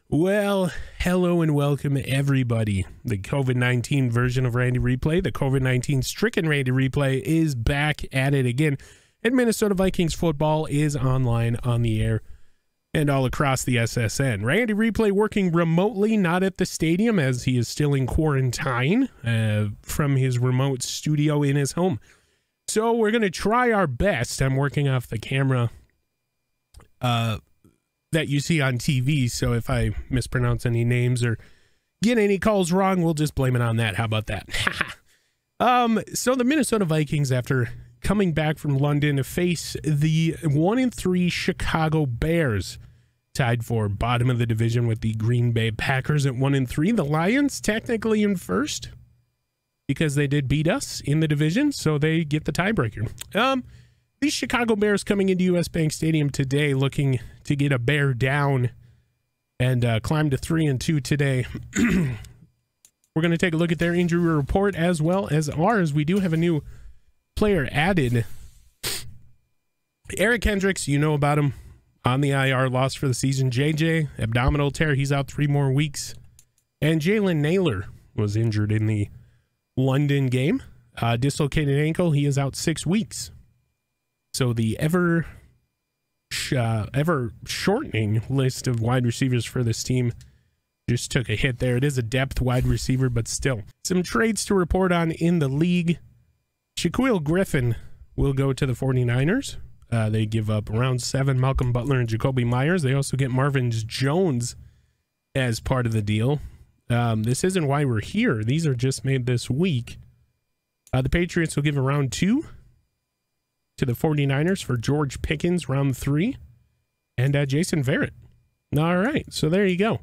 Well, hello and welcome everybody. The COVID-19 version of Randy Replay, the COVID-19 stricken Randy Replay, is back at it again. And Minnesota Vikings football is online on the air and all across the SSN. Randy Replay working remotely, not at the stadium, as he is still in quarantine from his remote studio in his home. So we're going to try our best. I'm working off the camera that you see on TV, so if I mispronounce any names or get any calls wrong, we'll just blame it on that. How about that? So the Minnesota Vikings, after coming back from London, face the 1-3 Chicago Bears, tied for bottom of the division with the Green Bay Packers at 1-3. The Lions technically in first because they did beat us in the division, so they get the tiebreaker. These Chicago Bears coming into US Bank Stadium today looking to get a bear down and climb to 3-2 today. We're going to take a look at their injury report as well as ours. We do have a new player added. Eric Hendricks, you know about him, on the IR, lost for the season. JJ, abdominal tear, he's out 3 more weeks. And Jalen Naylor was injured in the London game. Dislocated ankle, he is out 6 weeks. So the ever shortening list of wide receivers for this team just took a hit there. It is a depth wide receiver, but still. Some trades to report on in the league. Shaquille Griffin will go to the 49ers. They give up round 7 Malcolm Butler and Jacoby Myers. They also get Marvin Jones as part of the deal. This isn't why we're here. These are just made this week. The Patriots will give a round 2 to the 49ers for George Pickens, round 3, and Jason Verrett. All right, so there you go.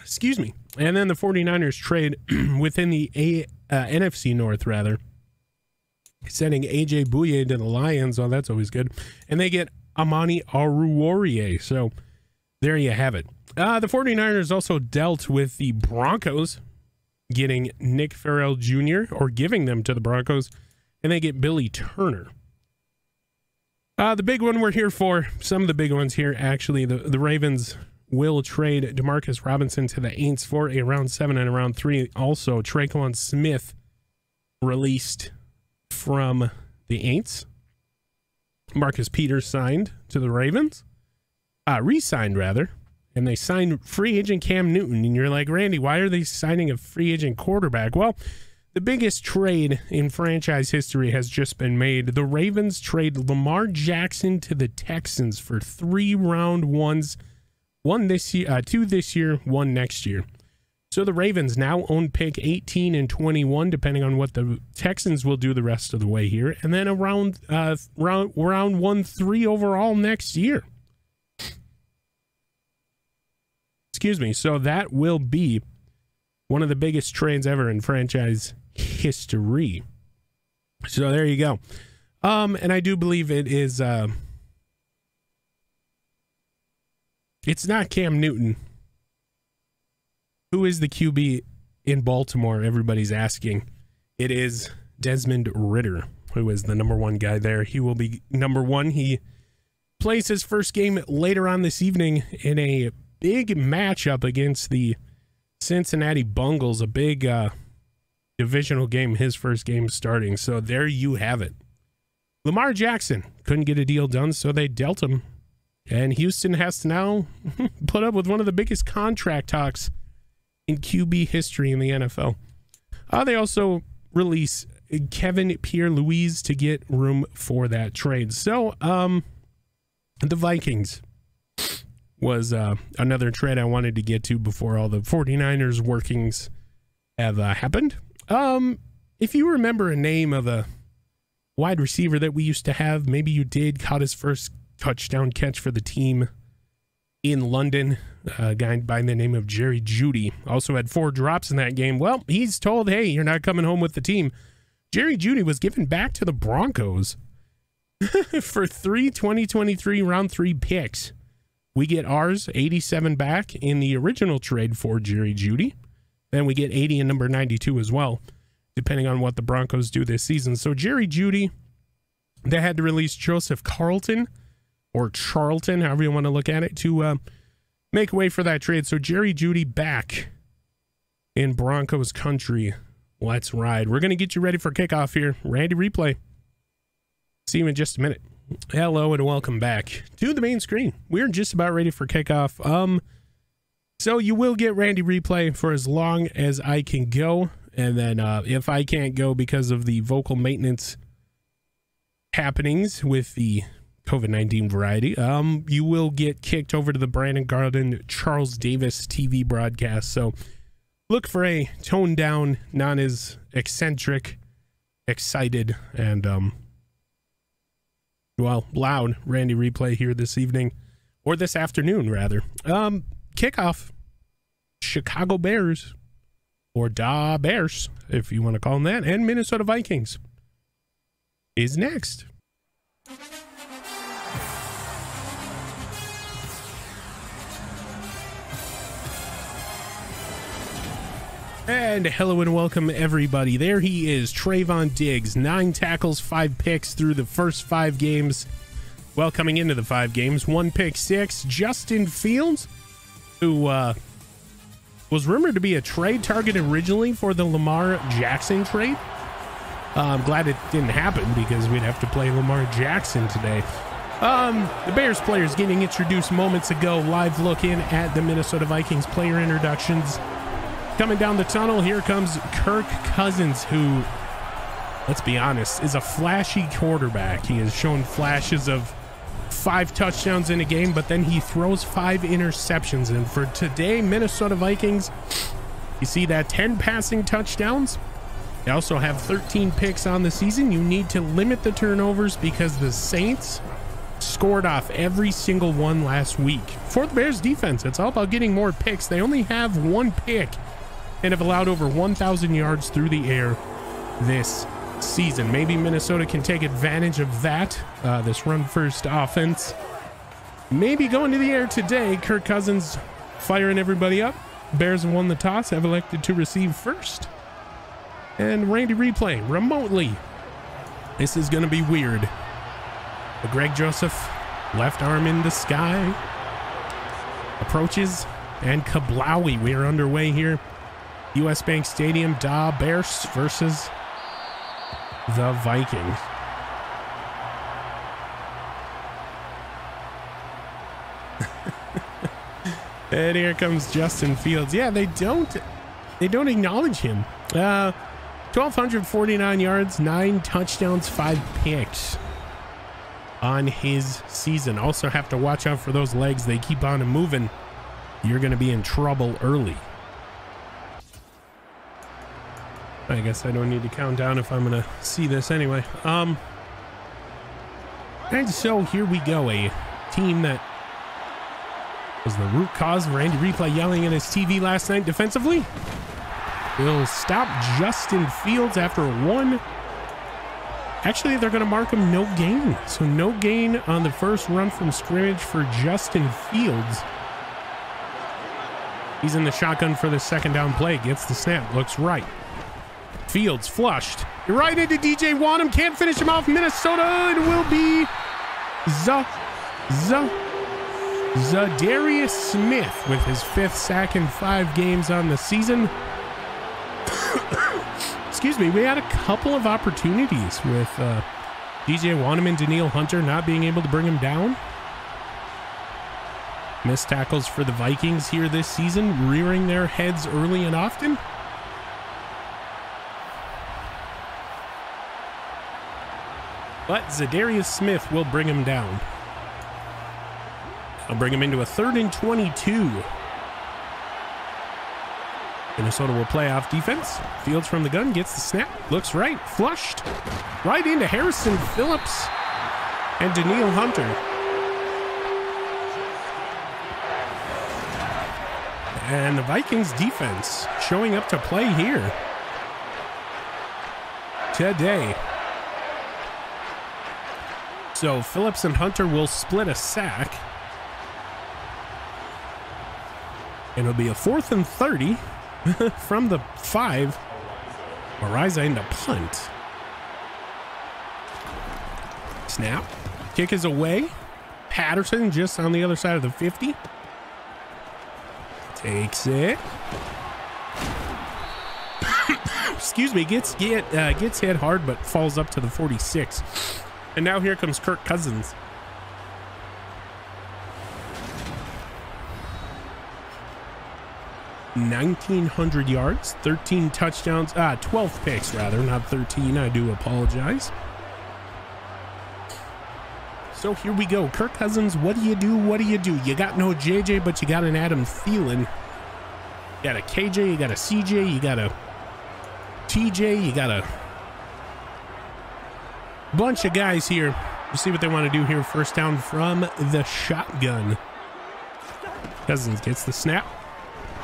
Excuse me. And then the 49ers trade within the NFC North, rather, sending A.J. Bouye to the Lions. Oh, that's always good. And they get Amani Oruwariye. So there you have it. The 49ers also dealt with the Broncos, getting Nick Farrell Jr., or giving them to the Broncos, and they get Billy Turner. The big one we're here for, some of the big ones here, actually, the Ravens will trade DeMarcus Robinson to the Aints for a round 7 and a round 3. Also, Traquan Smith released from the Aints. Marcus Peters signed to the Ravens. Re-signed, rather. And they signed free agent Cam Newton. And you're like, Randy, why are they signing a free agent quarterback? Well, the biggest trade in franchise history has just been made. The Ravens trade Lamar Jackson to the Texans for 3 round ones. 1 this year, 2 this year, 1 next year. So the Ravens now own pick 18 and 21, depending on what the Texans will do the rest of the way here. And then around round 1-3 overall next year. Excuse me. So that will be one of the biggest trades ever in franchise history. So there you go. And I do believe it is it's not Cam Newton. Who is the QB in Baltimore? Everybody's asking. It is Desmond Ridder, who is the #1 guy there. He will be #1. He plays his first game later on this evening in a big matchup against the Cincinnati Bengals, a big divisional game, his first game starting. So there you have it. Lamar Jackson couldn't get a deal done, so they dealt him. And Houston has to now put up with one of the biggest contract talks in QB history in the NFL. They also release Kevin Pierre-Louis to get room for that trade. So the Vikings was another trade I wanted to get to before all the 49ers workings have happened. If you remember a name of a wide receiver that we used to have, maybe you did, caught his first touchdown catch for the team in London, a guy by the name of Jerry Jeudy, also had 4 drops in that game. Well, he's told, hey, you're not coming home with the team. Jerry Jeudy was given back to the Broncos for 3 2023 round 3 picks. We get ours, 87 back in the original trade for Jerry Jeudy. Then we get 80 and number 92 as well, depending on what the Broncos do this season. So Jerry Jeudy, they had to release Joseph Carlton, or Charlton, however you want to look at it, to make way for that trade. So Jerry Jeudy back in Broncos country. Let's ride. We're going to get you ready for kickoff here. Randy Replay. See you in just a minute. Hello and welcome back to the main screen. We're just about ready for kickoff. So you will get Randy Replay for as long as I can go. And then if I can't go because of the vocal maintenance happenings with the COVID-19 variety, you will get kicked over to the Brandon Garden Charles Davis TV broadcast. So look for a toned down, not as eccentric, excited, and well, loud Randy Replay here this evening, or this afternoon rather. Kickoff, Chicago Bears, or Daaaaaaaaaa Bears, if you want to call them that, and Minnesota Vikings is next. And hello and welcome everybody. There he is, Trayvon Diggs, 9 tackles, 5 picks through the first 5 games. Well, coming into the 5 games, 1 pick 6. Justin Fields, who was rumored to be a trade target originally for the Lamar Jackson trade. I'm glad it didn't happen because we'd have to play Lamar Jackson today. The Bears players getting introduced moments ago. Live look in at the Minnesota Vikings player introductions. Coming down the tunnel, here comes Kirk Cousins, who, let's be honest, is a flashy quarterback. He has shown flashes of 5 touchdowns in a game, but then he throws 5 interceptions. And for today, Minnesota Vikings, you see that 10 passing touchdowns. They also have 13 picks on the season. You need to limit the turnovers because the Saints scored off every single one last week. For the Bears defense, it's all about getting more picks. They only have 1 pick and have allowed over 1,000 yards through the air this season. Maybe Minnesota can take advantage of that. This run-first offense maybe going to the air today. Kirk Cousins firing everybody up. Bears have won the toss, have elected to receive first. And Randy Replay remotely. This is going to be weird. But Greg Joseph, left arm in the sky, approaches, and kablowie. We are underway here. US Bank Stadium, Daaaaaaaaaa Bears versus the Vikings. And here comes Justin Fields. Yeah, they don't acknowledge him. 1,249 yards, 9 touchdowns, 5 picks on his season. Also have to watch out for those legs. They keep on moving. You're going to be in trouble early. I guess I don't need to count down if I'm going to see this anyway. And so here we go. A team that was the root cause of Randy Replay yelling at his TV last night defensively will stop Justin Fields after 1. Actually, they're going to mark him no gain. So no gain on the first run from scrimmage for Justin Fields. He's in the shotgun for the second down play. Gets the snap. Looks right. Fields flushed. Right into DJ Wanham. Can't finish him off. Minnesota. It will be Zadarius Smith with his 5th sack in 5 games on the season. Excuse me. We had a couple of opportunities with DJ Wanham and Daniil Hunter not being able to bring him down. Missed tackles for the Vikings here this season, rearing their heads early and often. But Zadarius Smith will bring him down. I'll bring him into a 3rd and 22. Minnesota will play off defense. Fields from the gun, gets the snap, looks right, flushed. Right into Harrison Phillips and Daniil Hunter. And the Vikings defense showing up to play here today. So Phillips and Hunter will split a sack. And it'll be a 4th and 30 from the 5. Ariza into punt. Snap. Kick is away. Patterson just on the other side of the 50. Takes it. Excuse me, gets hit hard, but falls up to the 46. And now here comes Kirk Cousins. $1,900 yards, 13 touchdowns, 12 picks rather, not 13. I do apologize. So here we go. Kirk Cousins, what do you do? What do you do? You got no JJ, but you got an Adam Thielen. You got a KJ, you got a CJ, you got a TJ, you got a bunch of guys here. We'll see what they want to do here. First down from the shotgun. Cousins gets the snap.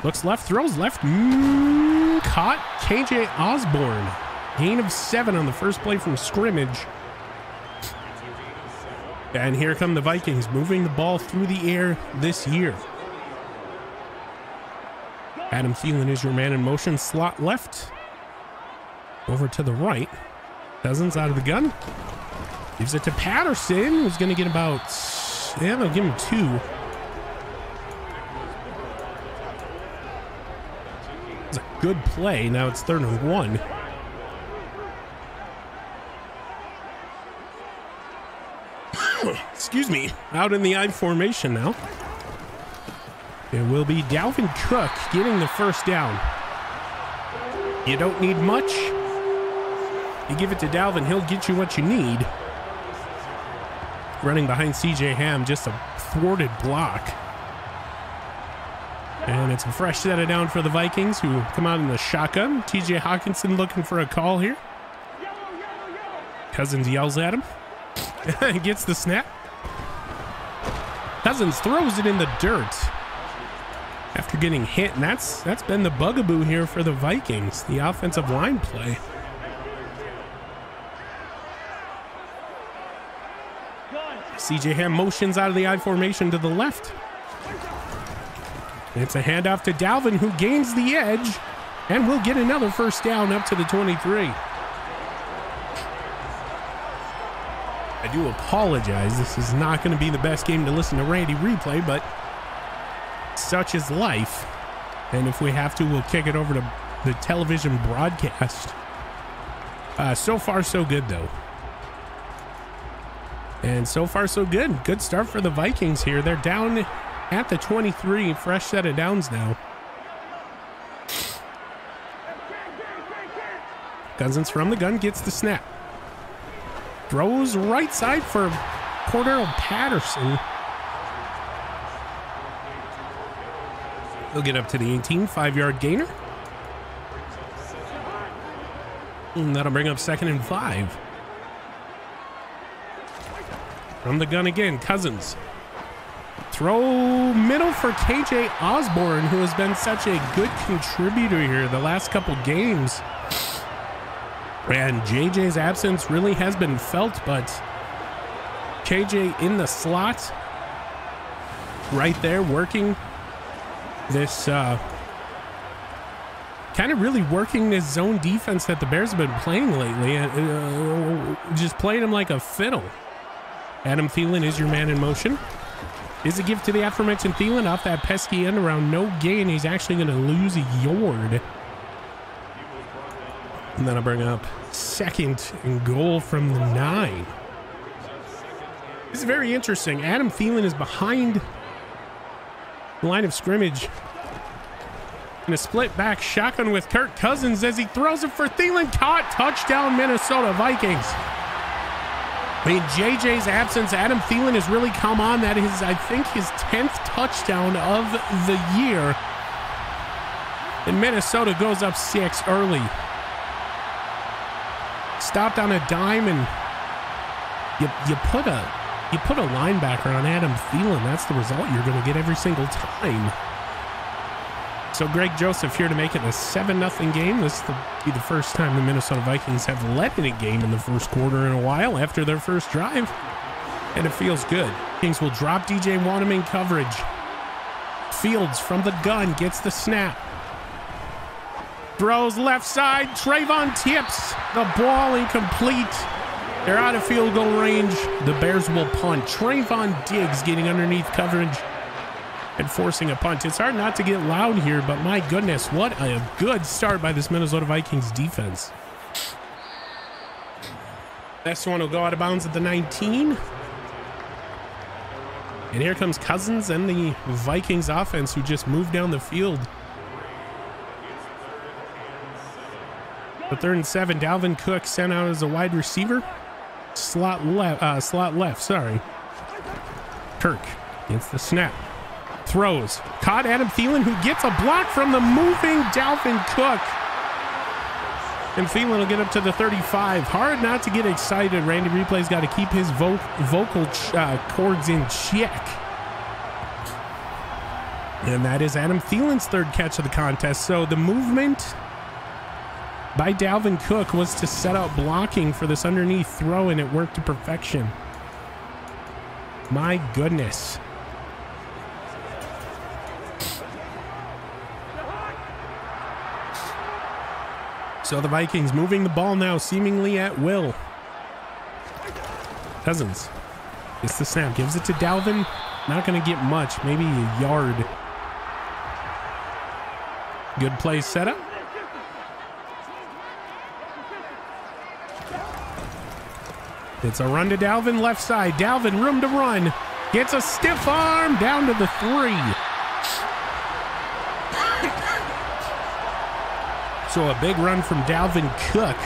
Looks left, throws left. Caught KJ Osborne. Gain of 7 on the first play from scrimmage. And here come the Vikings, moving the ball through the air this year. Adam Thielen is your man in motion. Slot left. Over to the right. Cousins out of the gun. Gives it to Patterson, who's going to get about... Yeah, they'll give him 2. It's a good play. Now it's 3rd and 1. Excuse me. Out in the I formation now. It will be Dalvin Cook getting the first down. You don't need much. You give it to Dalvin, he'll get you what you need. Running behind CJ Ham, just a thwarted block. And it's a fresh set of down for the Vikings, who come out in the shotgun. TJ Hawkinson looking for a call here. Cousins yells at him. Gets the snap. Cousins throws it in the dirt after getting hit, and that's been the bugaboo here for the Vikings, the offensive line play. CJ Ham motions out of the I formation to the left. It's a handoff to Dalvin, who gains the edge and will get another first down up to the 23. I do apologize. This is not going to be the best game to listen to Randy replay, but such is life. And if we have to, we'll kick it over to the television broadcast. So far, so good, though. And so far, so good. Good start for the Vikings here. They're down at the 23. Fresh set of downs now. Cousins from the gun gets the snap. Throws right side for Cordero Patterson. He'll get up to the 18, 5-yard gainer. And that'll bring up 2nd and 5. From the gun again, Cousins. Throw middle for KJ Osborne, who has been such a good contributor here the last couple games. And JJ's absence really has been felt, but KJ in the slot right there working this kind of really working this zone defense that the Bears have been playing lately, just playing him like a fiddle. Adam Thielen is your man in motion. Is a gift to the aforementioned Thielen off that pesky end around no gain. He's actually going to lose a yard. And then I'll bring up 2nd and goal from the 9. This is very interesting. Adam Thielen is behind the line of scrimmage in a split back shotgun with Kirk Cousins as he throws it for Thielen. Caught. Touchdown, Minnesota Vikings. I mean, JJ's absence, Adam Thielen has really come on. That is, I think, his 10th touchdown of the year. And Minnesota goes up 6 early. Stopped on a dime, and you put a linebacker on Adam Thielen. That's the result you're going to get every single time. So Greg Joseph here to make it a 7-0 game. This will be the first time the Minnesota Vikings have led in a game in the first quarter in a while after their first drive, and it feels good. Kings will drop DJ Wanham coverage. Fields from the gun gets the snap. Throws left side. Trayvon tips the ball incomplete. They're out of field goal range. The Bears will punt. Trayvon Diggs getting underneath coverage. and forcing a punt. It's hard not to get loud here, but my goodness, what a good start by this Minnesota Vikings defense. This one will go out of bounds at the 19. And here comes Cousins and the Vikings offense, who just moved down the field. The 3rd and 7, Dalvin Cook sent out as a wide receiver. Slot left, sorry. Kirk gets the snap. Throws. Caught Adam Thielen, who gets a block from the moving Dalvin Cook. And Thielen will get up to the 35. Hard not to get excited. Randy Replay's got to keep his vocal cords in check. And that is Adam Thielen's 3rd catch of the contest. So the movement by Dalvin Cook was to set up blocking for this underneath throw, and it worked to perfection. My goodness. So the Vikings moving the ball now seemingly at will. Cousins gets the snap, gives it to Dalvin. Not going to get much, maybe a yard. Good play setup. It's a run to Dalvin, left side. Dalvin, room to run. Gets a stiff arm down to the 3. So a big run from Dalvin Cook.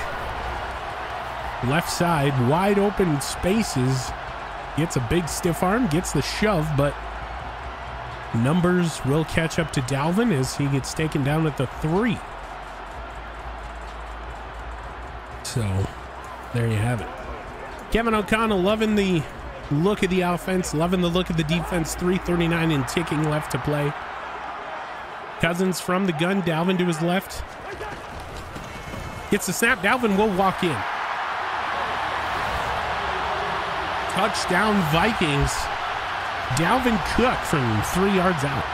Left side, wide open spaces. Gets a big stiff arm, gets the shove, but numbers will catch up to Dalvin as he gets taken down at the 3. So there you have it. Kevin O'Connell loving the look of the offense, loving the look of the defense. 3:39 and ticking left to play. Cousins from the gun, Dalvin to his left. Gets the snap, Dalvin will walk in. Touchdown Vikings. Dalvin Cook from 3 yards out.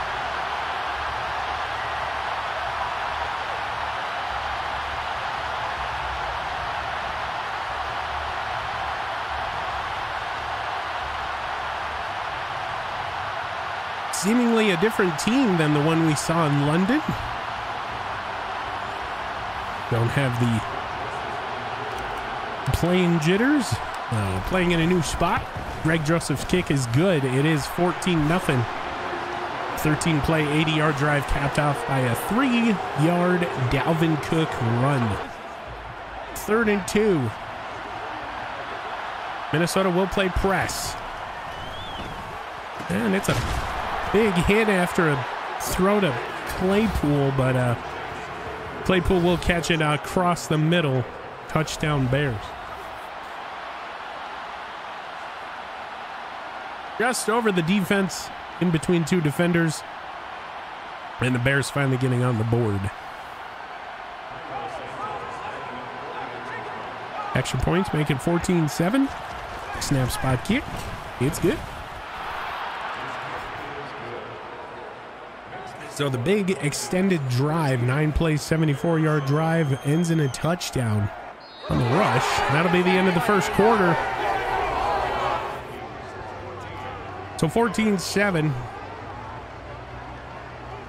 Seemingly a different team than the one we saw in London. Don't have the playing jitters. Playing in a new spot. Greg Joseph's kick is good. It is 14-0. 13 play, 80-yard drive capped off by a 3-yard Dalvin Cook run. 3rd and 2. Minnesota will play press. And it's a big hit after a throw to Claypool, but Claypool will catch it across the middle. Touchdown Bears. Just over the defense, in between 2 defenders, and the Bears finally getting on the board. Extra points make it 14-7. Snap, spot kick. It's good. So the big extended drive, 9 plays, 74-yard drive, ends in a touchdown on the rush. That'll be the end of the first quarter. So 14-7.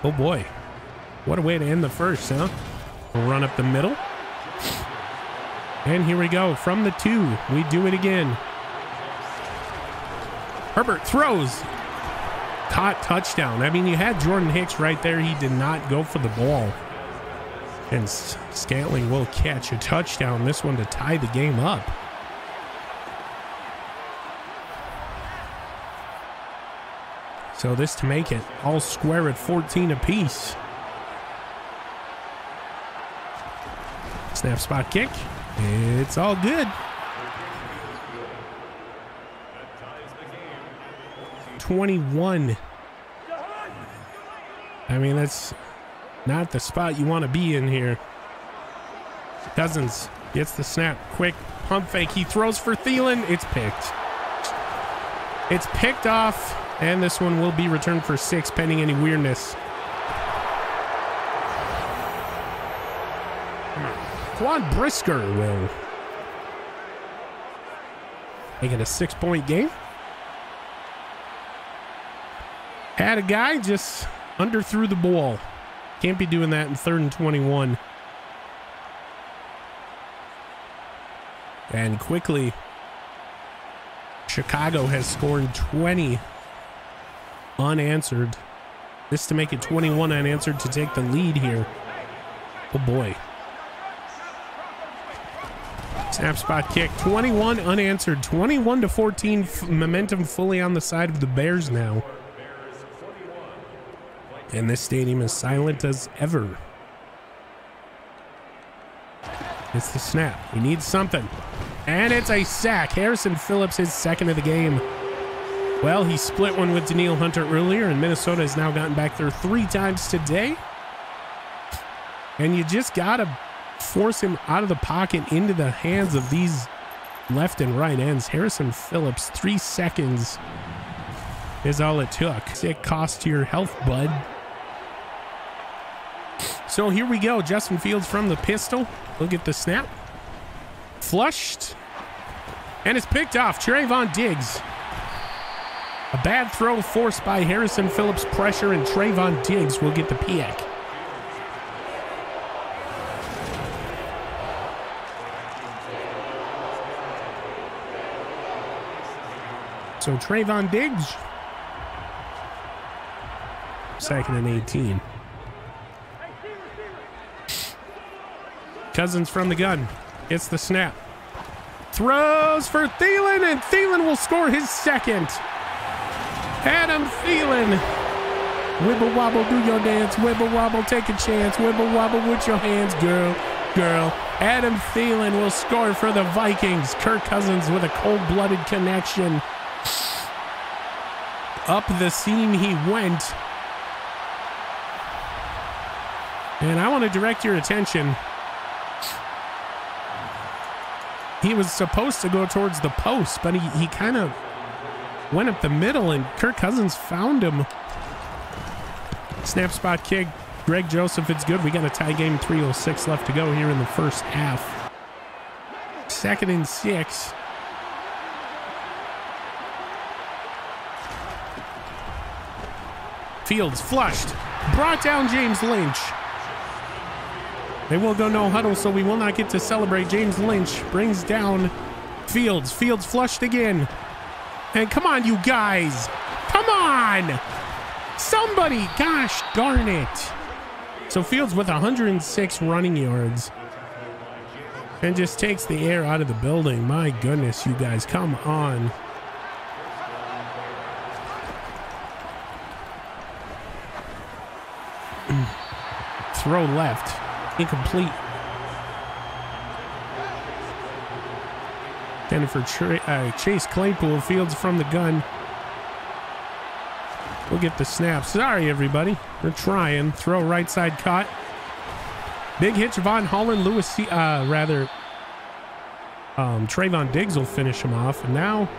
Oh boy. What a way to end the first, huh? We'll run up the middle. And here we go. From the 2, we do it again. Herbert throws. Caught, touchdown. I mean, you had Jordan Hicks right there. He did not go for the ball. And Scantling will catch a touchdown. This one to tie the game up. So this to make it all square at 14 apiece. Snap, spot kick. It's all good. 21. I mean, that's not the spot you want to be in here. Cousins gets the snap. Quick pump fake. He throws for Thielen. It's picked. It's picked off. And this one will be returned for 6, pending any weirdness. Quan Brisker will make it a 6-point game. Had a guy just underthrew the ball. Can't be doing that in 3rd and 21. And quickly, Chicago has scored 20 unanswered. This to make it 21 unanswered to take the lead here. Oh boy. Snap spot kick, 21 unanswered, 21-14, momentum fully on the side of the Bears now. And this stadium is silent as ever. It's the snap. We need something. And it's a sack. Harrison Phillips, his 2nd of the game. Well, he split one with Danielle Hunter earlier, and Minnesota has now gotten back there 3 times today. And you just got to force him out of the pocket into the hands of these left and right ends. Harrison Phillips, 3 seconds is all it took. It cost your health, bud. So here we go. Justin Fields from the pistol. Look at the snap. Flushed. And it's picked off. Trayvon Diggs. A bad throw forced by Harrison Phillips pressure, and Trayvon Diggs will get the pick. So Trayvon Diggs, 2nd and 18. Cousins from the gun. It's the snap. Throws for Thielen, and Thielen will score his 2nd. Adam Thielen. Wibble wobble, do your dance. Wibble wobble, take a chance. Wibble wobble with your hands, girl. Girl. Adam Thielen will score for the Vikings. Kirk Cousins with a cold-blooded connection. Up the seam he went. And I want to direct your attention. He was supposed to go towards the post, but he kind of went up the middle, and Kirk Cousins found him. Snap spot kick. Greg Joseph, it's good. We got a tie game, 3:06 left to go here in the first half. 2nd and 6. Fields flushed. Brought down James Lynch. They will go no huddle, so we will not get to celebrate. James Lynch brings down Fields. Fields flushed again. And come on, you guys. Come on. Somebody. Gosh darn it. So Fields with 106 running yards. And just takes the air out of the building. My goodness, you guys. Come on. Throw left. Incomplete. Intended for Chase Claypool. Fields from the gun. We'll get the snap. Sorry, everybody. We're trying. Throw right side caught. Big hit. Javon Holland. Trayvon Diggs will finish him off. And now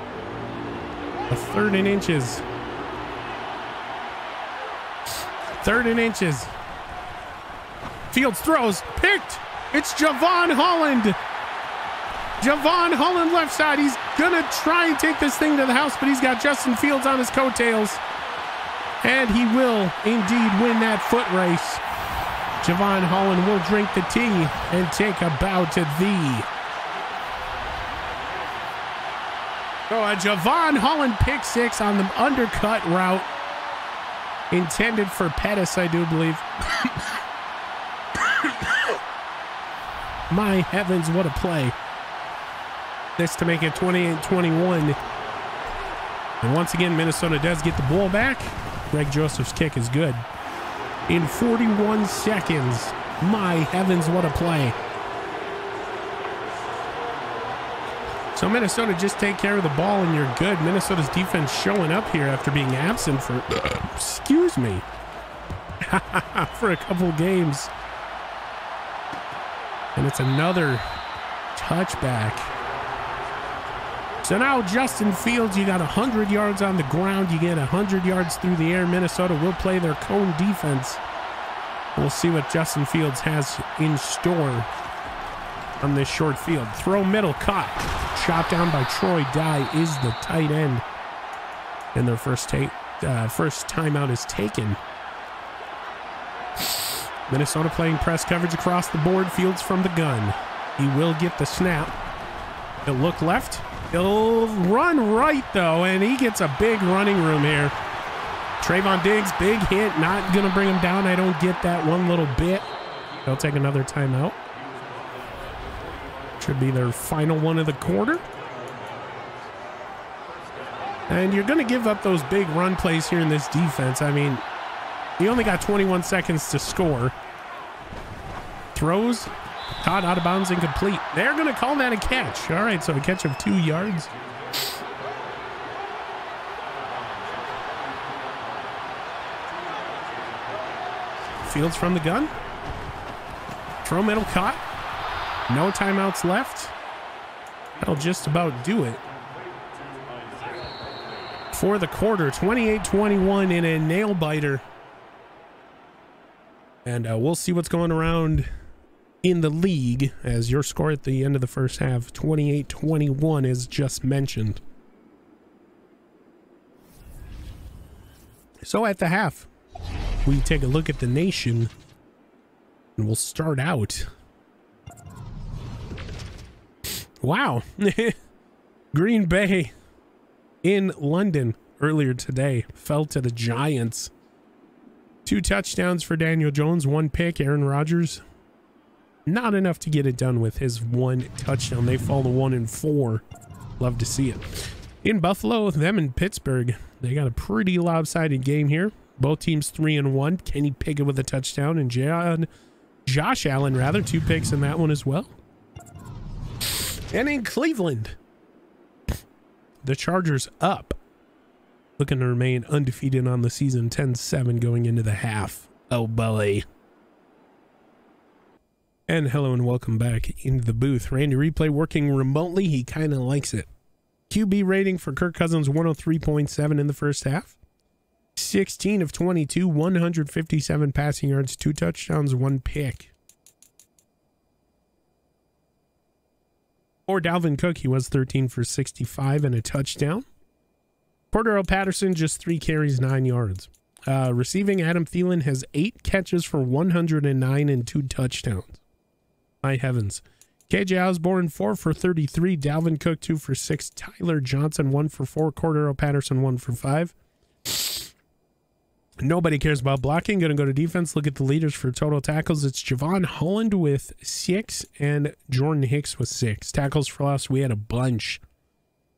a 3rd and inches. 3rd and inches. Fields throws, picked. It's Javon Holland. Javon Holland left side. He's gonna try and take this thing to the house, but he's got Justin Fields on his coattails. And he will indeed win that foot race. Javon Holland will drink the tea and take a bow to thee. So a Javon Holland pick 6 on the undercut route. Intended for Pettis, I do believe. My heavens, what a play. This to make it 28-21. And once again, Minnesota does get the ball back. Greg Joseph's kick is good. In 41 seconds. My heavens, what a play. So Minnesota just take care of the ball and you're good. Minnesota's defense showing up here after being absent for, excuse me, for a couple games. And it's another touchback. So now Justin Fields, you got 100 yards on the ground. You get 100 yards through the air. Minnesota will play their cone defense. We'll see what Justin Fields has in store on this short field. Throw middle, caught. Shot down by Troy Dye is the tight end in their first tape. first timeout is taken. Minnesota playing press coverage across the board. Fields from the gun. He will get the snap. He'll look left. He'll run right, though, and he gets a big running room here. Trayvon Diggs, big hit. Not going to bring him down. I don't get that one little bit. They'll take another timeout. Should be their final one of the quarter. And you're going to give up those big run plays here in this defense. I mean, he only got 21 seconds to score. Throws, caught out of bounds, incomplete. They're going to call that a catch. All right, so a catch of 2 yards. Fields from the gun. Throw middle caught. No timeouts left. That'll just about do it for the quarter. 28-21 in a nail biter. And we'll see what's going around in the league as your score at the end of the first half, 28-21, is just mentioned. So at the half, we take a look at the nation, and we'll start out. Wow. Green Bay in London earlier today fell to the Giants. 2 touchdowns for Daniel Jones, 1 pick. Aaron Rodgers, not enough to get it done with his 1 touchdown. They fall to 1-4. Love to see it. In Buffalo, them in Pittsburgh, they got a pretty lopsided game here. Both teams 3-1. Kenny Pickett with a touchdown, and Josh Allen, 2 picks in that one as well. And in Cleveland, the Chargers up, looking to remain undefeated on the season, 10-7 going into the half. Oh, boy. And hello and welcome back into the booth. Randy Replay working remotely. He kind of likes it. QB rating for Kirk Cousins, 103.7 in the first half. 16 of 22, 157 passing yards, 2 touchdowns, 1 pick. For Dalvin Cook, he was 13 for 65 and a touchdown. Cordero Patterson, just 3 carries, 9 yards. Receiving, Adam Thielen has 8 catches for 109 and 2 touchdowns. My heavens. KJ Osborne, 4 for 33. Dalvin Cook, 2 for 6. Tyler Johnson, 1 for 4. Cordero Patterson, 1 for 5. Nobody cares about blocking. Going to go to defense. Look at the leaders for total tackles. It's Javon Holland with 6 and Jordan Hicks with 6. Tackles for loss, we had a bunch.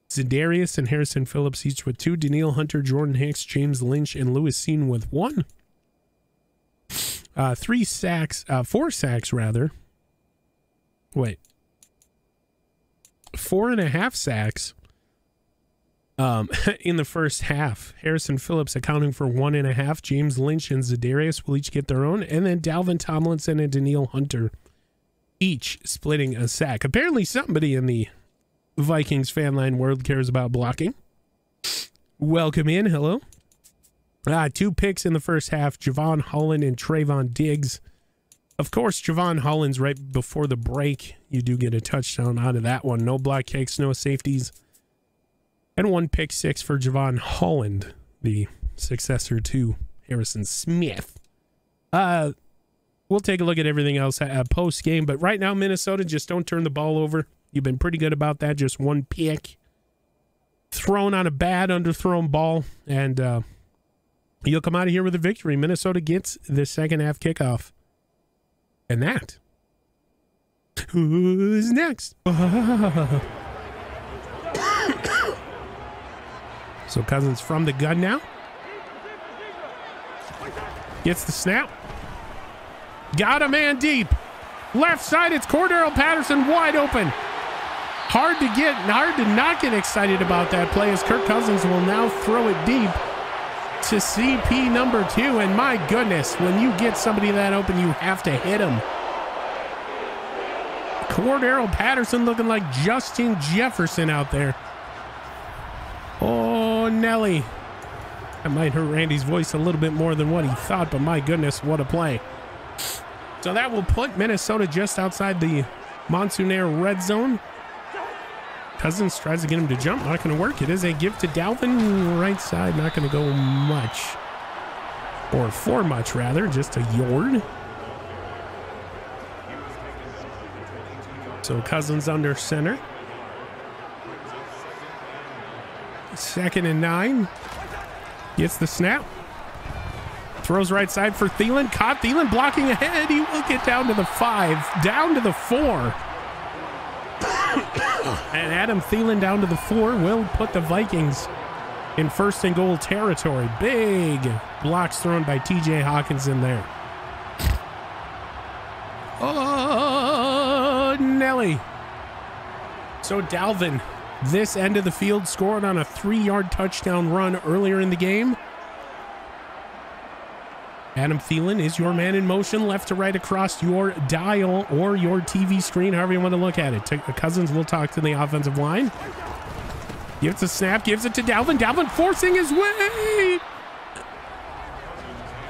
Za'Darius and Harrison Phillips each with 2. Danielle Hunter, Jordan Hicks, James Lynch, and Lewis Seen with 1. 4 sacks rather. Wait. 4.5 sacks in the first half. Harrison Phillips accounting for 1.5. James Lynch and Za'Darius will each get their own. And then Dalvin Tomlinson and Danielle Hunter each splitting a sack. Apparently somebody in the Vikings fan line world cares about blocking. Welcome in. Hello. 2 picks in the first half. Javon Holland and Trayvon Diggs. Of course, Javon Holland's right before the break. You do get a touchdown out of that one. No block kicks, no safeties. And 1 pick 6 for Javon Holland, the successor to Harrison Smith. We'll take a look at everything else post-game. But right now, Minnesota, just don't turn the ball over. You've been pretty good about that. Just 1 pick thrown on a bad underthrown ball. And you'll come out of here with a victory. Minnesota gets the second half kickoff. And that. Who's next? So Cousins from the gun now. Gets the snap. Got a man deep. Left side, it's Cordero Patterson wide open. Hard to not get excited about that play as Kirk Cousins will now throw it deep to CP number 2. And my goodness, when you get somebody that open, you have to hit him. Cordero Patterson looking like Justin Jefferson out there. Oh, Nelly. That might hurt Randy's voice a little bit more than what he thought, but my goodness, what a play. So that will put Minnesota just outside the Monsoon Air red zone. Cousins tries to get him to jump. Not going to work. It is a give to Dalvin. Right side. Not going to go much. Or for much, rather. Just a yard. So Cousins under center. 2nd and 9. Gets the snap. Throws right side for Thielen. Caught Thielen blocking ahead. He will get down to the 5. Down to the 4. And Adam Thielen down to the 4 will put the Vikings in 1st and goal territory. Big blocks thrown by TJ Hawkinson there. Oh, Nelly. So Dalvin, this end of the field, scored on a 3-yard touchdown run earlier in the game. Adam Thielen is your man in motion, left to right across your dial or your TV screen, however you want to look at it. Cousins will talk to the offensive line. Gives a snap, gives it to Dalvin. Dalvin forcing his way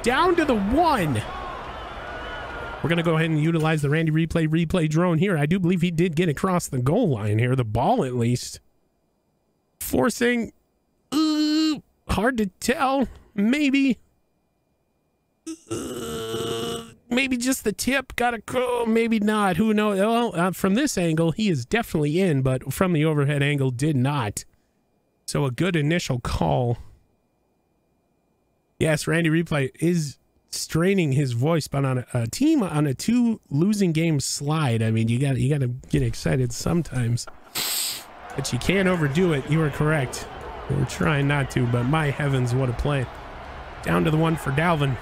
down to the 1. We're going to go ahead and utilize the Randy replay drone here. I do believe he did get across the goal line here, the ball at least. Forcing, hard to tell, maybe. Maybe just the tip got a go, maybe not, who knows. Well, from this angle he is definitely in, but from the overhead angle did not. So a good initial call. Yes, Randy replay is straining his voice, but on a team on a 2 losing game slide, I mean, you got to get excited sometimes, but you can't overdo it. You are correct. We're trying not to, but my heavens, what a play. Down to the 1 for Dalvin.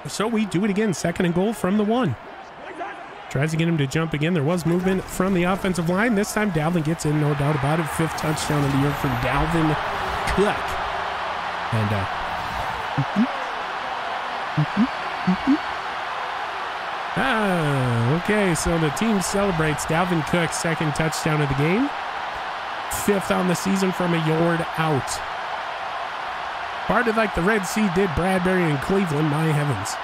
So we do it again. 2nd and goal from the 1. Tries to get him to jump again. There was movement from the offensive line. This time Dalvin gets in, no doubt about it. 5th touchdown of the year for Dalvin Cook. And okay, so the team celebrates Dalvin Cook's 2nd touchdown of the game. 5th on the season from a yard out. Parted like the Red Sea did Bradbury and Cleveland, my heavens.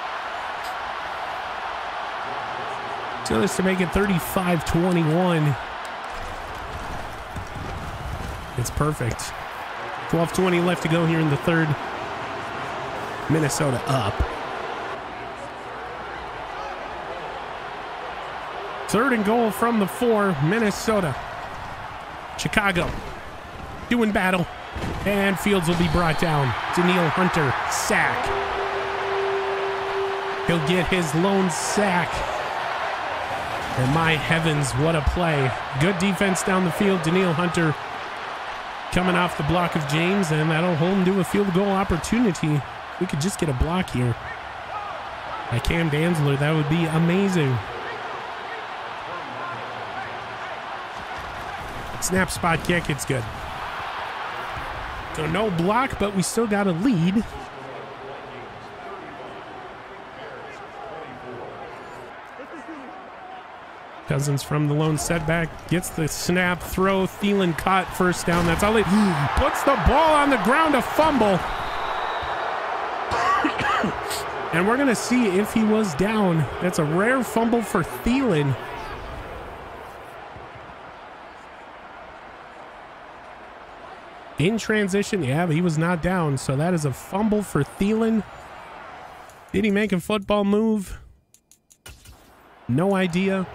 So this to make it 35-21. It's perfect. 12:20 left to go here in the 3rd. Minnesota up. 3rd and goal from the 4, Minnesota. Chicago doing battle. And Fields will be brought down. Daniil Hunter, sack. He'll get his lone sack. And my heavens, what a play. Good defense down the field. Daniil Hunter coming off the block of James, and that'll hold him to a field goal opportunity. We could just get a block here by Cam Dantzler. That would be amazing. Snap, spot kick. It's good. So no block, but we still got a lead. Cousins from the lone setback gets the snap, throw. Thielen caught, 1st down. That's all he puts the ball on the ground, a fumble. And we're going to see if he was down. That's a rare fumble for Thielen. In transition, yeah, but he was not down. So that is a fumble for Thielen. Did he make a football move? No idea.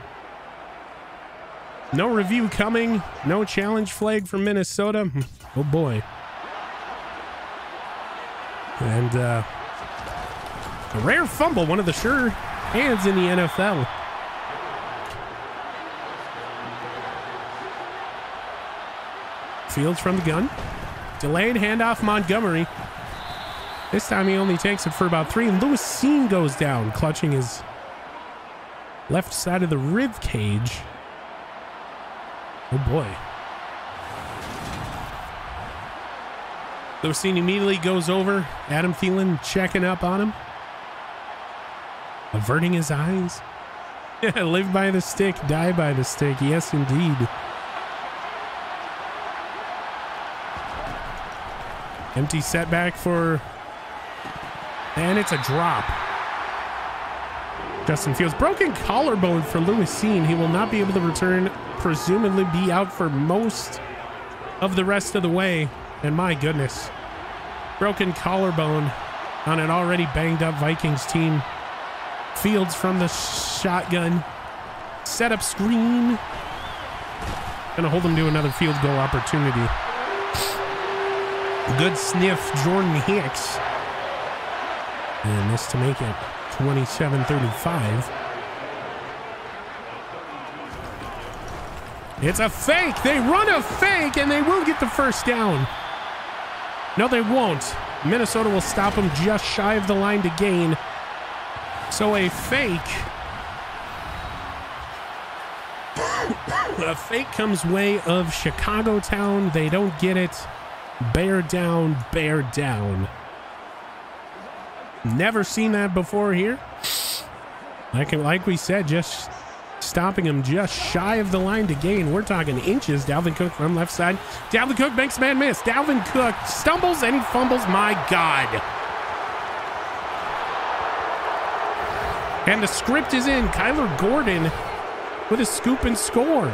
No review coming. No challenge flag for Minnesota. Oh boy. And a rare fumble, one of the sure hands in the NFL. Fields from the gun. Delayed handoff Montgomery. This time he only takes it for about 3. And Lewis Seen goes down, clutching his left side of the rib cage. Oh boy. Lewis Seen immediately goes over. Adam Thielen checking up on him. Averting his eyes. Live by the stick, die by the stick. Yes, indeed. Empty setback for, and it's a drop. Justin Fields, broken collarbone for Lewis Seen. He will not be able to return presumably be out for most of the rest of the way. And my goodness, broken collarbone on an already banged up Vikings team. Fields from the shotgun. Setup screen. Gonna hold him to another field goal opportunity. Good sniff, Jordan Hicks. And this to make it 27-35. It's a fake. They run a fake and they will get the first down. No, they won't. Minnesota will stop them just shy of the line to gain. So a fake. A fake comes way of Chicago Town. They don't get it. Bear down, bear down. Never seen that before here. Like we said, just stopping him just shy of the line to gain. We're talking inches. Dalvin Cook from left side. Dalvin Cook makes man miss. Dalvin Cook stumbles and he fumbles. My God. And the script is in. Kyler Gordon with a scoop and score.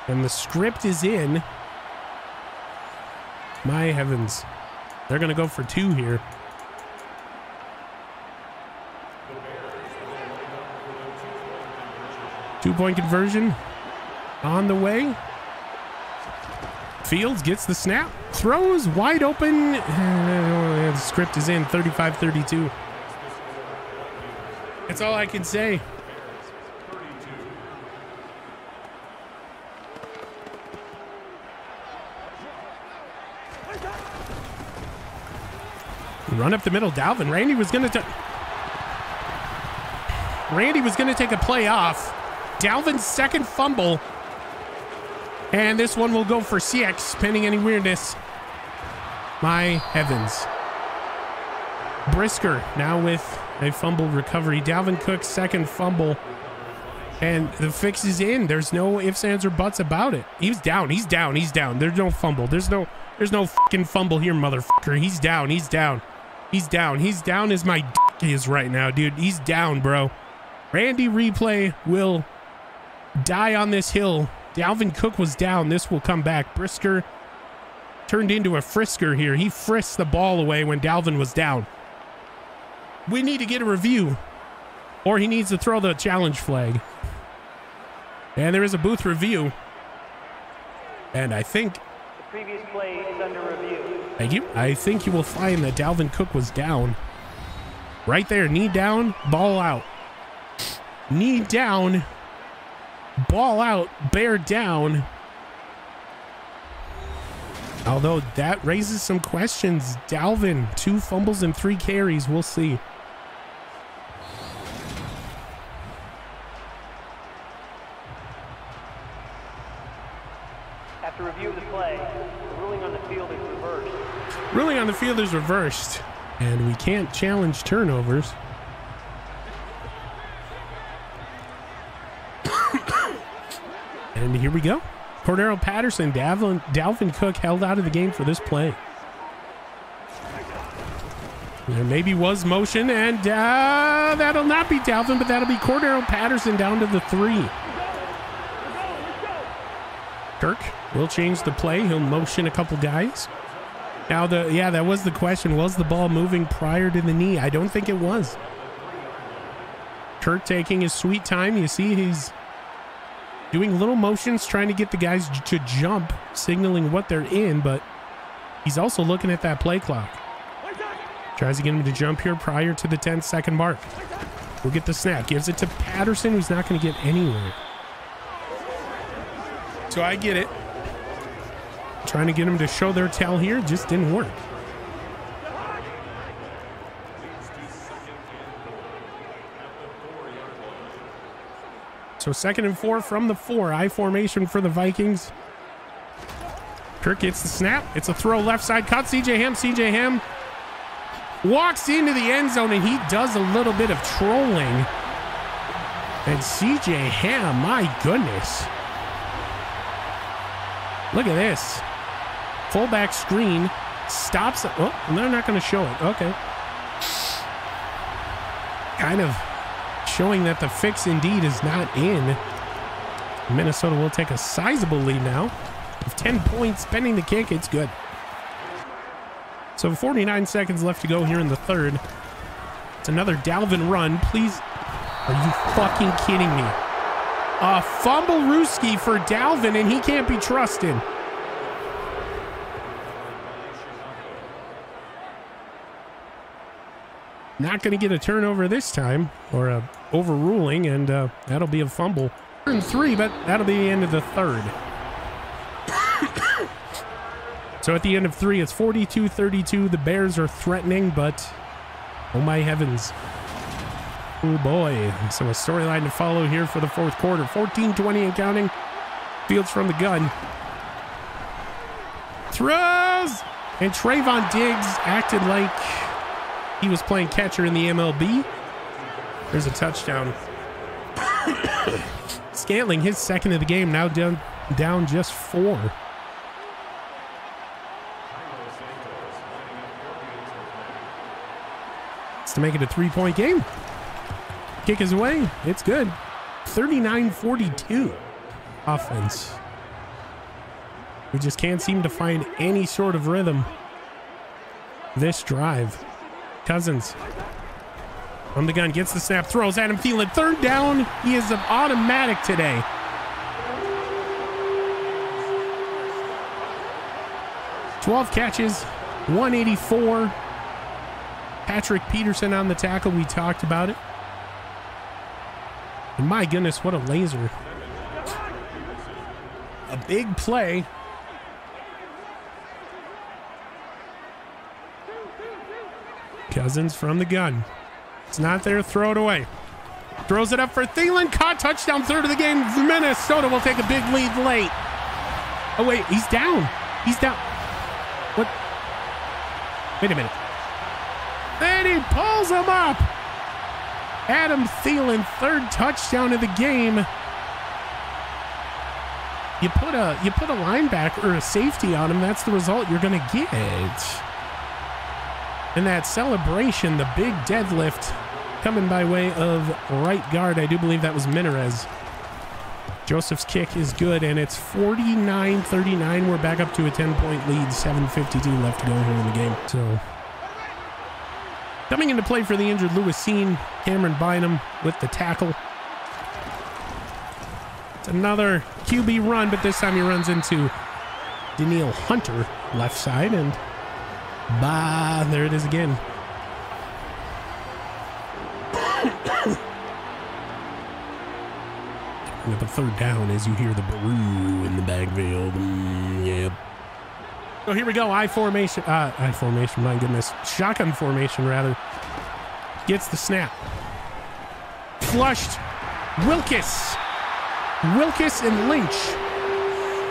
And the script is in. My heavens. They're going to go for 2 here. Two-point conversion on the way. Fields gets the snap. Throws wide open. The script is in. 35-32. That's all I can say. Run up the middle. Dalvin. Randy was going to take a play off. Dalvin's second fumble. And this one will go for 6, pending any weirdness. My heavens. Brisker now with a fumble recovery. Dalvin Cook's second fumble. And the fix is in. There's no ifs, ands, or buts about it. He's down. He's down. He's down. There's no fumble. There's no fucking fumble here, motherfucker. He's down. He's down. He's down. He's down as my dick is right now, dude. He's down, bro. Randy replay will die on this hill. Dalvin Cook was down. This will come back. Brisker turned into a frisker here. He frisked the ball away when Dalvin was down. We need to get a review, or he needs to throw the challenge flag. And there is a booth review. And I think... The previous play is under review. Thank you. I think you will find that Dalvin Cook was down. Right there. Knee down, ball out. Knee down, ball out, bear down. Although that raises some questions. Dalvin, 2 fumbles and 3 carries. We'll see. After review of the play, the ruling on the field is reversed. Ruling on the field is reversed. And we can't challenge turnovers. And here we go. Cordero Patterson, Dalvin Cook held out of the game for this play. There maybe was motion, and that'll not be Dalvin, but that'll be Cordero Patterson down to the 3. Kirk will change the play. He'll motion a couple guys. Now, that was the question. Was the ball moving prior to the knee? I don't think it was. Kirk taking his sweet time. You see he's doing little motions, trying to get the guys to jump, signaling what they're in, but he's also looking at that play clock. Tries to get him to jump here prior to the 10-second mark. We'll get the snap. Gives it to Patterson, who's not going to get anywhere. So I get it. Trying to get them to show their tell here. Just didn't work. So 2nd and 4 from the 4. I formation for the Vikings. Kirk gets the snap. It's a throw left side. Caught CJ Ham. CJ Ham walks into the end zone, and he does a little bit of trolling. And CJ Ham, my goodness. Look at this. Fullback screen. Stops. Oh, they're not going to show it. Okay. Kind of showing that the fix indeed is not in. Minnesota will take a sizable lead now. With 10 points, pending the kick, it's good. So 49 seconds left to go here in the third. It's another Dalvin run. Please. Are you fucking kidding me? A fumble Ruski for Dalvin, and he can't be trusted. Not going to get a turnover this time, or a overruling, and that'll be a fumble. 3, but that'll be the end of the third. So at the end of 3, it's 42-32. The Bears are threatening, but oh my heavens. Oh boy. So a storyline to follow here for the fourth quarter. 14-20 and counting. Fields from the gun. Throws! And Trayvon Diggs acted like he was playing catcher in the MLB. There's a touchdown. Scantling, his second of the game, now down just 4. It's to make it a 3-point game. Kick is away. It's good. 39-42 offense. We just can't seem to find any sort of rhythm this drive. Cousins from the gun, gets the snap, throws. Adam Thielen, third down. He is automatic today. "12 catches, 184. Patrick Peterson on the tackle. We talked about it. And my goodness, what a laser. A big play. Cousins from the gun. It's not there. Throw it away. Throws it up for Thielen. Caught. Touchdown. Third of the game. Minnesota will take a big lead late. Oh, wait. He's down. He's down. What? Wait a minute. And he pulls him up. Adam Thielen, third touchdown of the game. You put a linebacker or a safety on him, that's the result you're going to get. And that celebration, the big deadlift coming by way of right guard. I do believe that was Minarez. Joseph's kick is good, and it's 49-39. We're back up to a 10-point lead. 7:52 left to go here in the game. So coming into play for the injured Lewis Seen, Cameron Bynum with the tackle. It's another QB run, but this time he runs into Daniil Hunter, left side, and there it is again. With the third down, as you hear the baroo in the backfield. Yep. So here we go. I formation, my goodness. Shotgun formation, rather. Gets the snap. Flushed. Wilkes and Lynch.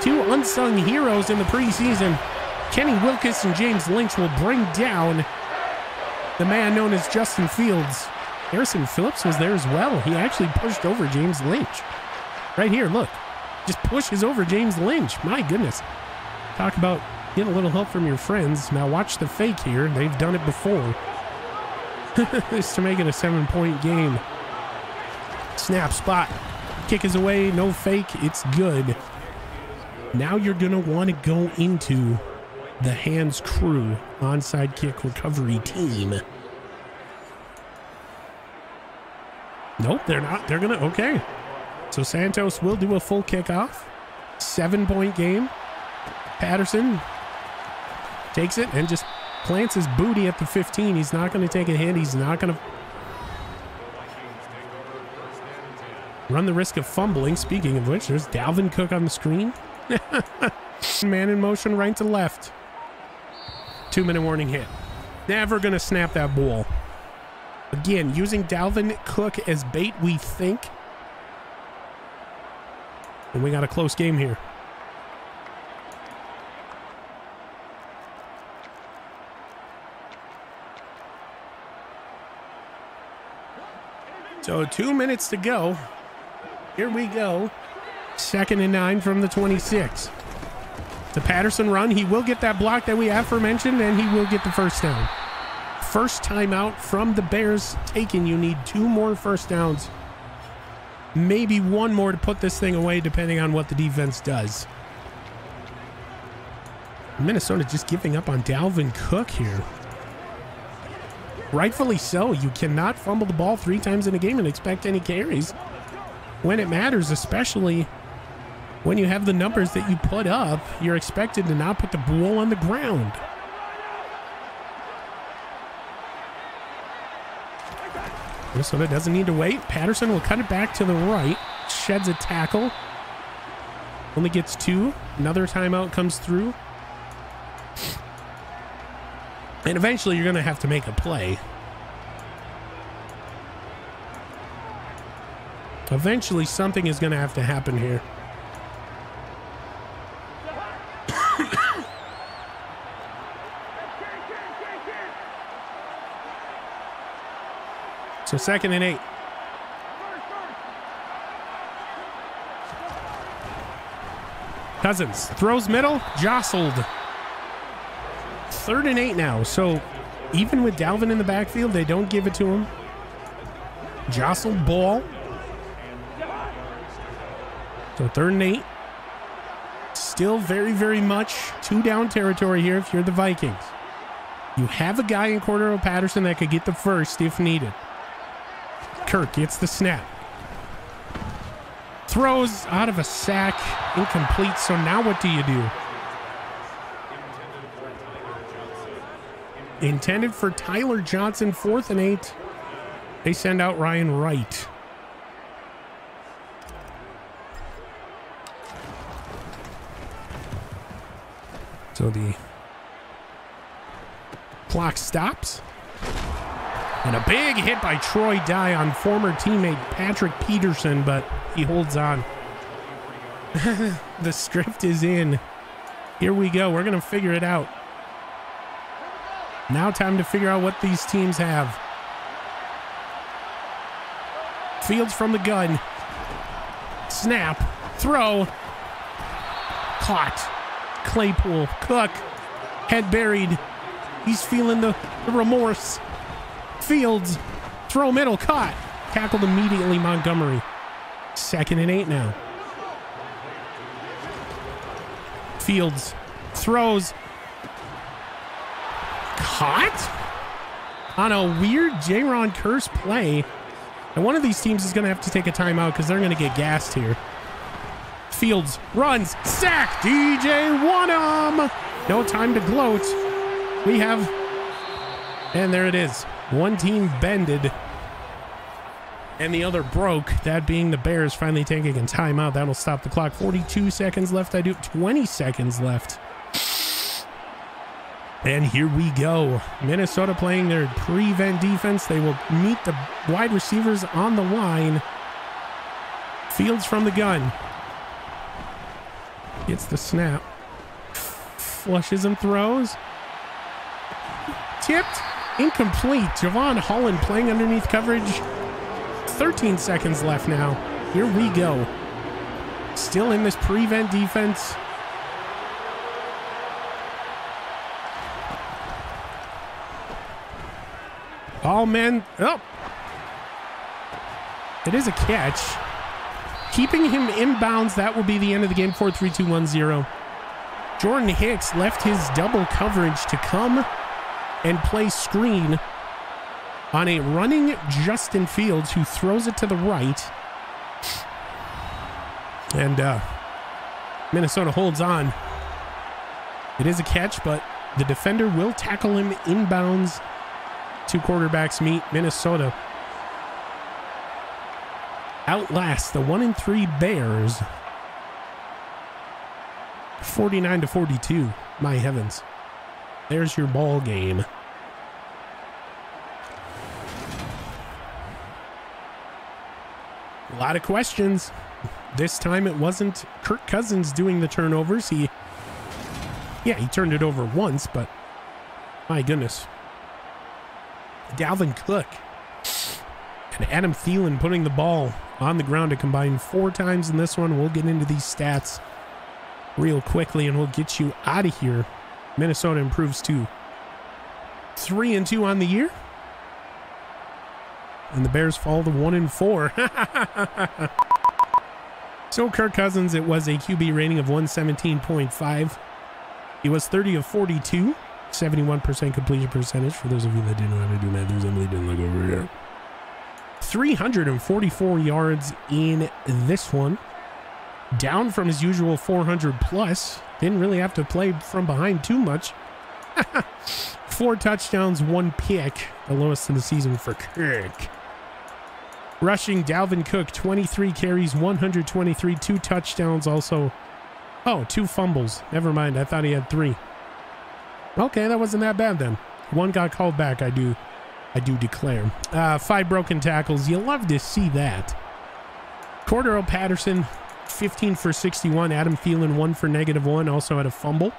Two unsung heroes in the preseason. Kenny Wilkes and James Lynch will bring down the man known as Justin Fields. Harrison Phillips was there as well. He actually pushed over James Lynch. Right here, look. Just pushes over James Lynch. My goodness. Talk about getting a little help from your friends. Now watch the fake here. They've done it before. Just to make it a 7-point game. Snap spot. Kick is away. No fake. It's good. Now you're going to want to go into the Hands Crew onside kick recovery team. Nope, they're not. They're going to... Okay. So Santos will do a full kickoff. 7-point game. Patterson takes it and just plants his booty at the 15. He's not going to take a hit. He's not going to run the risk of fumbling. Speaking of which, there's Dalvin Cook on the screen. Man in motion right to left. 2-minute warning hit. Never going to snap that ball. Again, using Dalvin Cook as bait, we think. And we got a close game here. So 2 minutes to go. Here we go. 2nd and 9 from the 26. The Patterson run, he will get that block that we aforementioned, and he will get the first down. First timeout from the Bears taken. You need 2 more first downs. Maybe 1 more to put this thing away, depending on what the defense does. Minnesota just giving up on Dalvin Cook here. Rightfully so. You cannot fumble the ball 3 times in a game and expect any carries when it matters, especially when you have the numbers that you put up. You're expected to not put the ball on the ground. Minnesota doesn't need to wait. Patterson will cut it back to the right. Sheds a tackle. Only gets 2. Another timeout comes through. And eventually you're going to have to make a play. Eventually something is going to have to happen here. So 2nd and 8. Cousins throws middle, jostled. 3rd and 8 now. So even with Dalvin in the backfield, they don't give it to him. Jostled ball. So 3rd and 8. Still very, very much 2-down territory here if you're the Vikings. You have a guy in Cordero Patterson that could get the first if needed. Kirk gets the snap. Throws out of a sack. Incomplete. So now what do you do? Intended for Tyler Johnson. 4th and 8. They send out Ryan Wright. So the clock stops. And a big hit by Troy Dye on former teammate Patrick Peterson, but he holds on. The script is in. Here we go. We're going to figure it out. Now time to figure out what these teams have. Fields from the gun. Snap. Throw. Caught. Claypool. Cook. Head buried. He's feeling the remorse. Fields. Throw middle. Caught. Tackled immediately Montgomery. 2nd and 8 now. Fields. Throws. Caught? On a weird J-Ron Curse play. And one of these teams is going to have to take a timeout because they're going to get gassed here. Fields runs. Sack. DJ Wonnum. No time to gloat. We have... And there it is. One team bended. And the other broke. That being the Bears finally taking a timeout. That'll stop the clock. 42 seconds left. I do 20 seconds left. And here we go. Minnesota playing their prevent defense. They will meet the wide receivers on the line. Fields from the gun. Gets the snap. Flushes and throws. Tipped. Incomplete. Javon Holland playing underneath coverage. 13 seconds left now. Here we go. Still in this prevent defense. All men. Oh. It is a catch. Keeping him inbounds. That will be the end of the game. 4-3-2-1-0. Jordan Hicks left his double coverage to come and play screen on a running Justin Fields, who throws it to the right. And Minnesota holds on. It is a catch, but the defender will tackle him inbounds. 2 quarterbacks meet. Minnesota outlasts the 1-3 Bears 49-42. My heavens. There's your ball game. A lot of questions. This time it wasn't Kirk Cousins doing the turnovers. He turned it over once, but my goodness. Dalvin Cook and Adam Thielen putting the ball on the ground to combine 4 times in this one. We'll get into these stats real quickly, and we'll get you out of here. Minnesota improves to 3-2 on the year. And the Bears fall to 1-4. So Kirk Cousins, it was a QB rating of 117.5. He was 30 of 42, 71% completion percentage. For those of you that didn't know how to do math, there's Emily didn't look over here. 344 yards in this one. Down from his usual 400 plus. Didn't really have to play from behind too much. 4 touchdowns, 1 pick. The lowest in the season for Kirk. Rushing, Dalvin Cook, 23 carries, 123, 2 touchdowns also. Oh, 2 fumbles. Never mind. I thought he had 3. Okay, that wasn't that bad then. 1 got called back, I do declare. 5 broken tackles. You love to see that. Cordero Patterson, 15 for 61. Adam Thielen, 1 for -1. Also had a fumble.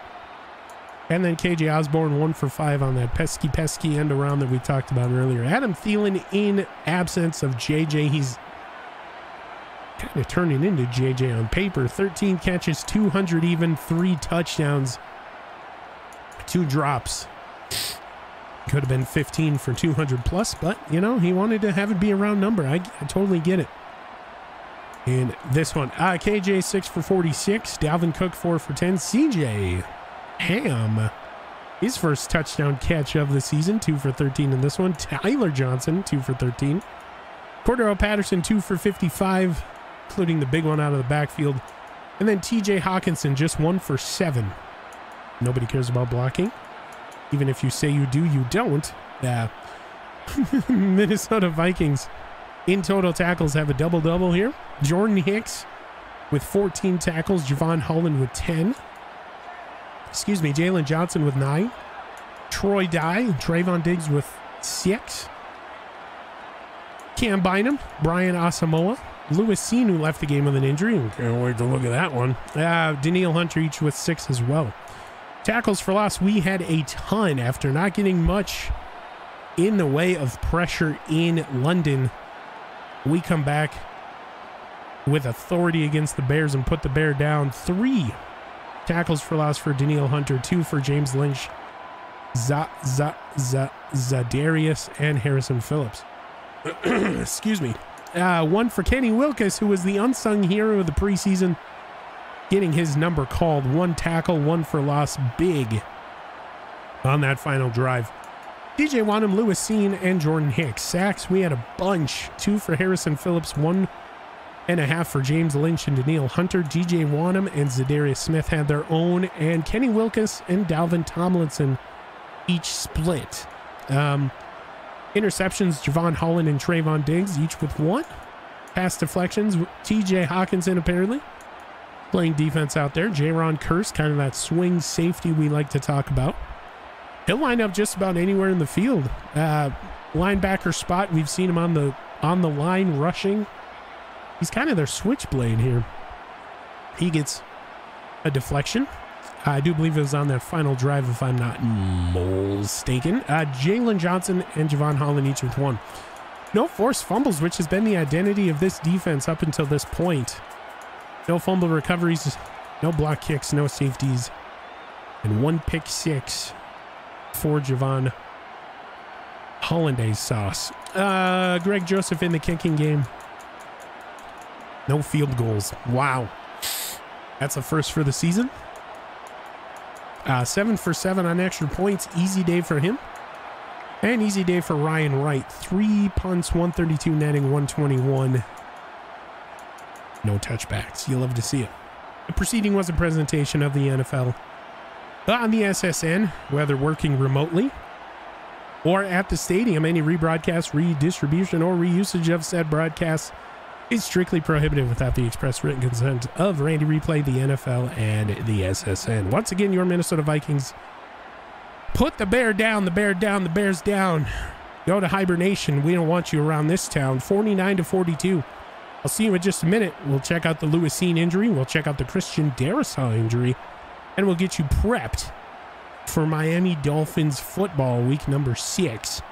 And then KJ Osborne, 1 for 5 on that pesky end around that we talked about earlier. Adam Thielen, in absence of JJ, he's kind of turning into JJ on paper. 13 catches, 200 even, 3 touchdowns, 2 drops. Could have been 15 for 200 plus, but, you know, he wanted to have it be a round number. I totally get it. And this one, KJ, 6 for 46. Dalvin Cook, 4 for 10. CJ Ham, his first touchdown catch of the season, 2 for 13 in this one. Tyler Johnson, 2 for 13. Cordero Patterson, 2 for 55, including the big one out of the backfield. And then TJ Hawkinson, just 1 for 7. Nobody cares about blocking. Even if you say you do, you don't. Minnesota Vikings in total tackles have a double-double here. Jordan Hicks with 14 tackles. Javon Holland with 10. Excuse me, Jalen Johnson with 9. Troy Dye, Trayvon Diggs with 6. Cam Bynum, Brian Asamoah, Lewis Seen, who left the game with an injury. Can't wait to look at that one. Daniil Hunter, each with 6 as well. Tackles for loss, we had a ton after not getting much in the way of pressure in London. We come back with authority against the Bears and put the Bear down. 3 tackles for loss for Daniil Hunter, 2 for James Lynch, Zadarius, and Harrison Phillips. Excuse me. 1 for Kenny Wilkes, who was the unsung hero of the preseason, getting his number called. 1 tackle, 1 for loss, big on that final drive. DJ Wanham, Lewis Seen, and Jordan Hicks. Sacks, we had a bunch. 2 for Harrison Phillips, 1.5 for James Lynch and Daniil Hunter. DJ Wanham and Zadarius Smith had their own, and Kenny Wilkes and Dalvin Tomlinson each split. Interceptions, Javon Holland and Trayvon Diggs, each with 1. Pass deflections, TJ Hawkinson apparently playing defense out there. Jaron Kearse, kind of that swing safety we like to talk about. He'll line up just about anywhere in the field. Linebacker spot, we've seen him on the line rushing. He's kind of their switchblade here. He gets a deflection. I do believe it was on that final drive, if I'm not mistaken. Jalen Johnson and Javon Holland each with 1. No forced fumbles, which has been the identity of this defense up until this point. No fumble recoveries, no block kicks, no safeties, and 1 pick 6 for Javon Hollandaise sauce. Greg Joseph in the kicking game. No field goals. Wow. That's a first for the season. 7 for 7 on extra points. Easy day for him. And easy day for Ryan Wright. 3 punts, 132 netting, 121. No touchbacks. You love to see it. The proceeding was a presentation of the NFL on the SSN, whether working remotely or at the stadium. Any rebroadcast, redistribution, or reusage of said broadcasts is strictly prohibited without the express written consent of Randy Replay, the NFL, and the SSN. Once again, your Minnesota Vikings put the Bear down, the Bear down, the Bears down. Go to hibernation. We don't want you around this town. 49-42. I'll see you in just a minute. We'll check out the Lewis Seen injury. We'll check out the Christian Darrisaw injury. And we'll get you prepped for Miami Dolphins football week number 6.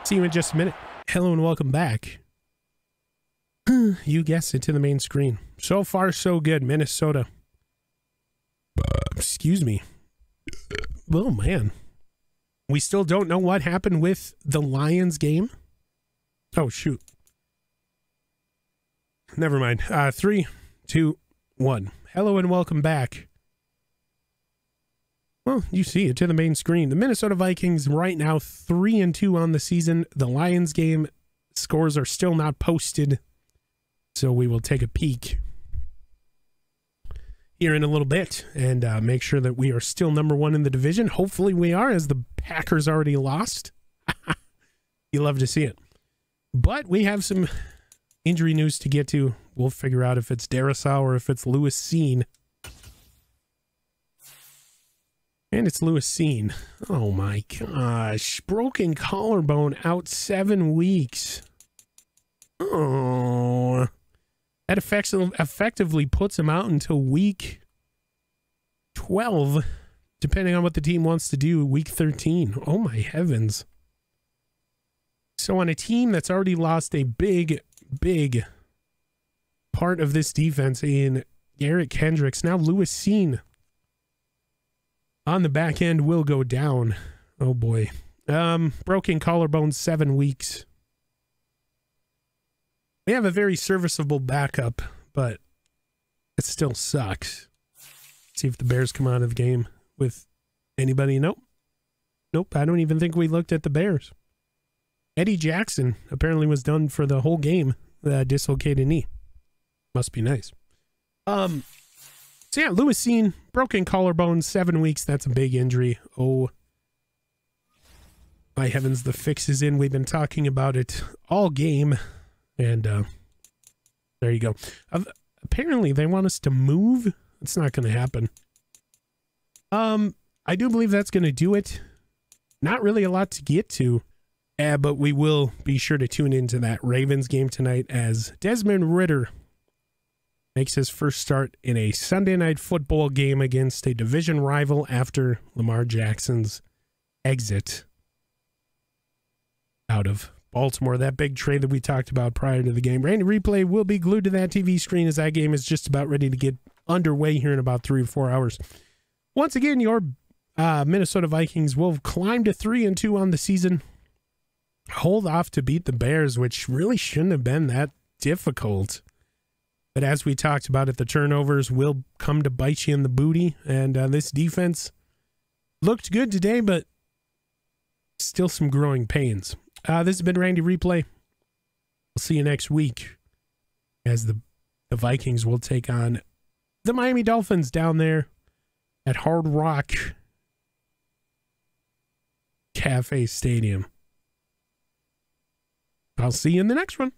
See you in just a minute. Hello and welcome back. You guessed it, to the main screen. So far, so good. Minnesota Excuse me. Oh, man. We still don't know what happened with the Lions game. Oh, shoot. Never mind. 3, 2, 1. Hello and welcome back. Well, you see it to the main screen. The Minnesota Vikings right now 3-2 on the season. The Lions game scores are still not posted, so we will take a peek here in a little bit and make sure that we are still #1 in the division. Hopefully we are, as the Packers already lost. You love to see it. But we have some injury news to get to. We'll figure out if it's Daaaaaaaaaa or if it's Lewis Seen. And it's Lewis Seen. Oh my gosh. Broken collarbone, out 7 weeks. Oh. That effectively puts him out until week 12, depending on what the team wants to do, week 13. Oh my heavens. So on a team that's already lost a big part of this defense in Garrett Kendricks, now Lewis Seen on the back end will go down. Oh boy. Broken collarbone, 7 weeks. We have a very serviceable backup, but it still sucks. Let's see if the Bears come out of the game with anybody. Nope. Nope, I don't even think we looked at the Bears. Eddie Jackson apparently was done for the whole game, dislocated knee. Must be nice. So yeah, Lewis Seen, broken collarbone, 7 weeks. That's a big injury. Oh, my heavens, the fix is in. We've been talking about it all game. And there you go. Apparently, they want us to move. It's not going to happen. I do believe that's going to do it. Not really a lot to get to. But we will be sure to tune into that Ravens game tonight as Desmond Ridder makes his first start in a Sunday night football game against a division rival after Lamar Jackson's exit out of Baltimore. That big trade that we talked about prior to the game. Randy Replay will be glued to that TV screen as that game is just about ready to get underway here in about 3 or 4 hours. Once again, your Minnesota Vikings will climb to 3-2 on the season. Hold off to beat the Bears, which really shouldn't have been that difficult. But as we talked about it, the turnovers will come to bite you in the booty. And this defense looked good today, but still some growing pains. This has been Randy Replay. We'll see you next week as the Vikings will take on the Miami Dolphins down there at Hard Rock Cafe Stadium. I'll see you in the next one.